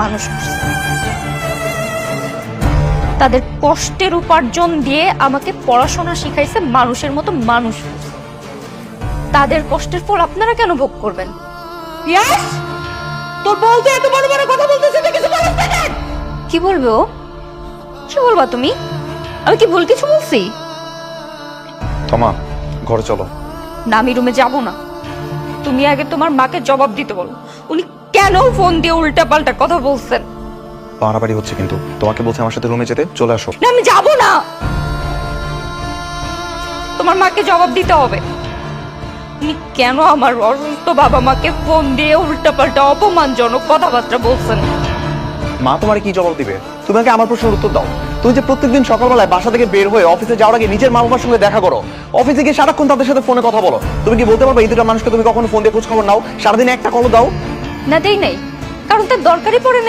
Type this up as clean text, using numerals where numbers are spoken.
মানুষ করছে। তাদের কষ্টের উপার্জন দিয়ে আমাকে পড়াশোনা শিখাইছে, মানুষের মতো মানুষ করছে। তাদের কষ্টের ফল আপনারা কেন ভোগ করবেন? তোর বলতে এত বড় বড় কথা বলতেছিস, কিছু বলিস না কেন? কি বলবে ও? কি বলবা তুমি? আমি কি ভুল কিছু বলছি? তোমা ঘরে চলো। না, আমি রুমে যাব না। তুমি আগে তোমার মাকে জবাব দিতে বলো, উনি কেন ফোন দিয়ে উল্টা পাল্টা কথা বলছেন। বাড়াবাড়ি হচ্ছে কিন্তু। তোমাকে বলছে আমার সাথে রুমে যেতে, চলে আসো। না, আমি যাব না। তোমার মাকে জবাব দিতে হবে। উনি কেন আমার অসুস্থ বাবা মাকে ফোন দিয়ে উল্টা পাল্টা অপমানজনক কথাবার্তা বলছেন। মা তোমার কি জবাব দিবে? তুমি আগে আমার প্রশ্নের উত্তর দাও। তুমি যে প্রত্যেকদিন সকালবেলায় বাসা থেকে বের হয়ে অফিসে যাওয়ার আগে নিজের মা বাবার সঙ্গে দেখা করো, অফিসে গিয়ে সারাক্ষণ তাদের সাথে ফোনে কথা বলো, তুমি কি বলতে পারবে এই দুটো মানুষকে তুমি কখনো ফোন দিয়ে খোঁজ খবর নাও? সারাদিন একটা কল দাও? না, দেই নাই, কারণ তার দরকারই পড়ে না।